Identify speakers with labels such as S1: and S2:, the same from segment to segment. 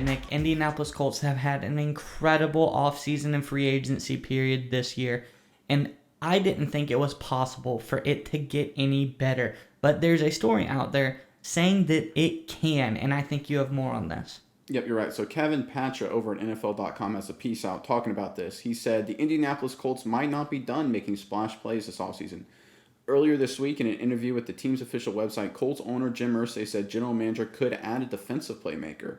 S1: it, Nick. Indianapolis Colts have had an incredible offseason and free agency period this year, and I didn't think it was possible for it to get any better. But there's a story out there saying that it can, and I think you have more on this.
S2: Yep, you're right. So Kevin Patra over at NFL.com has a piece out talking about this. He said the Indianapolis Colts might not be done making splash plays this offseason. Earlier this week, in an interview with the team's official website, Colts owner Jim Irsay said general manager could add a defensive playmaker.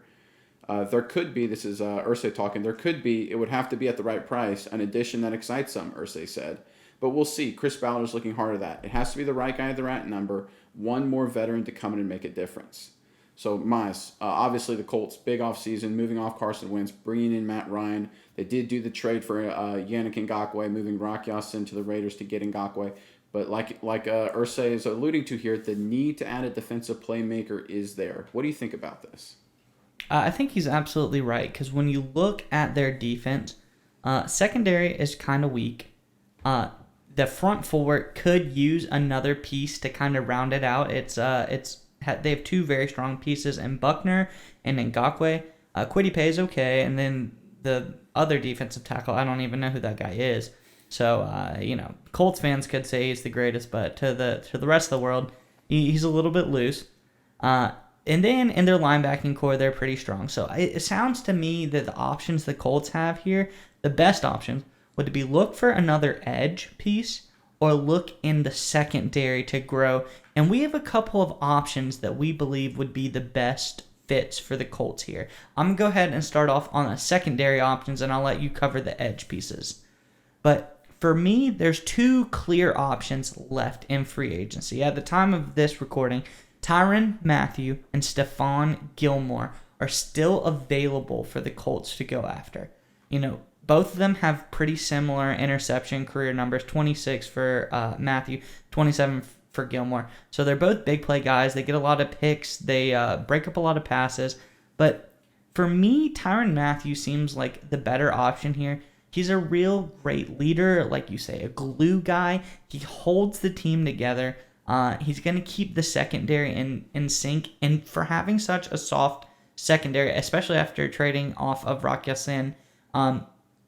S2: There could be, this is Irsay talking, it would have to be at the right price, an addition that excites some, Irsay said. But we'll see. Chris Ballard's looking hard at that. It has to be the right guy at the right number, one more veteran to come in and make a difference. So, Miles, obviously the Colts, big offseason, moving off Carson Wentz, bringing in Matt Ryan. They did do the trade for Yannick Ngakoue, moving Rock Ya-Sin to the Raiders to get Ngakoue. But like Irsay is alluding to here, the need to add a defensive playmaker is there. What do you think about this?
S1: I think he's absolutely right, because when you look at their defense, secondary is kind of weak. The front four could use another piece to kind of round it out. They have two very strong pieces in Buckner and Ngakoue. Kwity Paye is okay, and then the other defensive tackle, I don't even know who that guy is. So, Colts fans could say he's the greatest, but to the rest of the world, he's a little bit loose. And then in their linebacking core, they're pretty strong. So it sounds to me that the options the Colts have here, the best options, would be look for another edge piece or look in the secondary to grow. And we have a couple of options that we believe would be the best fits for the Colts here. I'm going to go ahead and start off on the secondary options, and I'll let you cover the edge pieces. But for me, there's two clear options left in free agency. At the time of this recording, Tyrann Mathieu and Stephon Gilmore are still available for the Colts to go after. Both of them have pretty similar interception career numbers, 26 for Mathieu, 27 for Gilmore. So they're both big play guys. They get a lot of picks. They break up a lot of passes. But for me, Tyrann Mathieu seems like the better option here. He's a real great leader, like you say, a glue guy. He holds the team together. He's going to keep the secondary in sync. And for having such a soft secondary, especially after trading off of Rock Ya-Sin,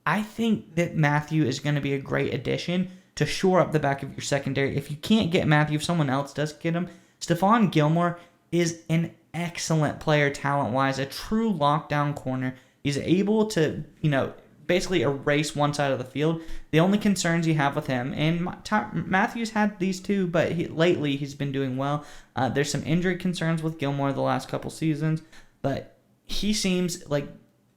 S1: I think that Mathieu is going to be a great addition to shore up the back of your secondary. If you can't get Mathieu, if someone else does get him, Stephon Gilmore is an excellent player talent-wise, a true lockdown corner. He's able to, basically erase one side of the field. The only concerns you have with him, and Matthew's had these too, but lately he's been doing well. There's some injury concerns with Gilmore the last couple seasons, but he seems like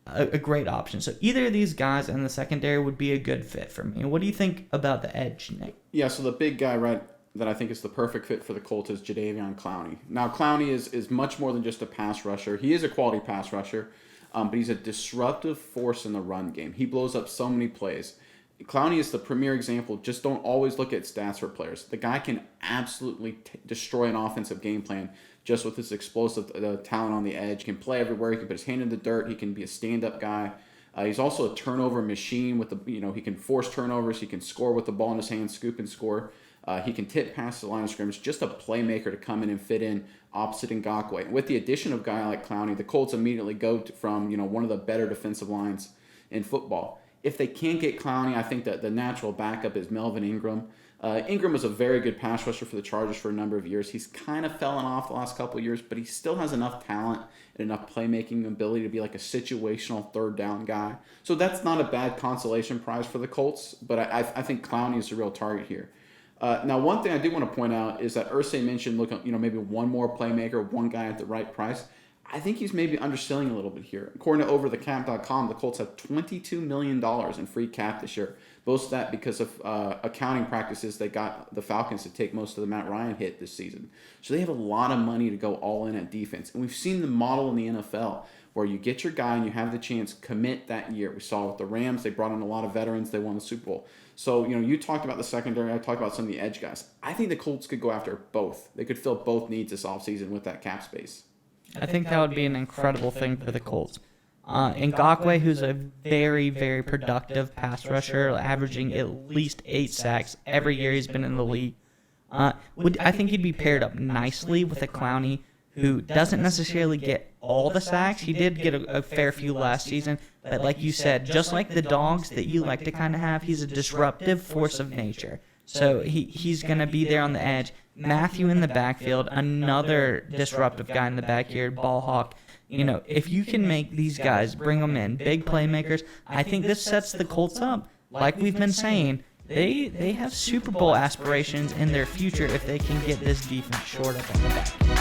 S1: a great option. So either of these guys in the secondary would be a good fit for me. What do you think about the edge, Nick?
S2: Yeah, so the big guy, right, that I think is the perfect fit for the Colts is Jadaveon Clowney. Now, Clowney is much more than just a pass rusher. He is a quality pass rusher. But he's a disruptive force in the run game. He blows up so many plays. Clowney is the premier example. Just don't always look at stats for players. The guy can absolutely destroy an offensive game plan just with his explosive talent on the edge. He can play everywhere. He can put his hand in the dirt. He can be a stand-up guy. He's also a turnover machine. He can force turnovers. He can score with the ball in his hand, scoop and score. He can tip past the line of scrimmage. Just a playmaker to come in and fit in opposite Ngakoue. With the addition of a guy like Clowney, the Colts immediately go from one of the better defensive lines in football. If they can't get Clowney, I think that the natural backup is Melvin Ingram. Ingram was a very good pass rusher for the Chargers for a number of years. He's kind of fallen off the last couple of years, but he still has enough talent and enough playmaking ability to be like a situational third down guy. So that's not a bad consolation prize for the Colts, but I think Clowney is the real target here. Now, one thing I do want to point out is that Irsay mentioned, maybe one more playmaker, one guy at the right price. I think he's maybe underselling a little bit here. According to overthecap.com, the Colts have $22 million in free cap this year. Most of that because of accounting practices they got the Falcons to take most of the Matt Ryan hit this season. So they have a lot of money to go all in at defense. And we've seen the model in the NFL where you get your guy and you have the chance commit that year. We saw with the Rams, they brought in a lot of veterans. They won the Super Bowl. So, you talked about the secondary. I talked about some of the edge guys. I think the Colts could go after both. They could fill both needs this offseason with that cap space.
S1: I think that would be an incredible thing for the Colts. Ngakoue, who's a very, very productive pass rusher, averaging at least 8 sacks every year he's been in the league. I think he'd be paired up nicely with a Clowney who doesn't necessarily get all the sacks. He did get a fair few last season, but like you said, just like the dogs that you like to kind of have, he's a disruptive force of nature. So he's going to be there on the edge. Mathieu in the backfield, another disruptive guy in the backyard, ball hawk. If you can make these guys, bring them in, big playmakers, I think this sets the Colts up. Like we've been saying, they have Super Bowl aspirations in their future if they can get this defense short up on the back.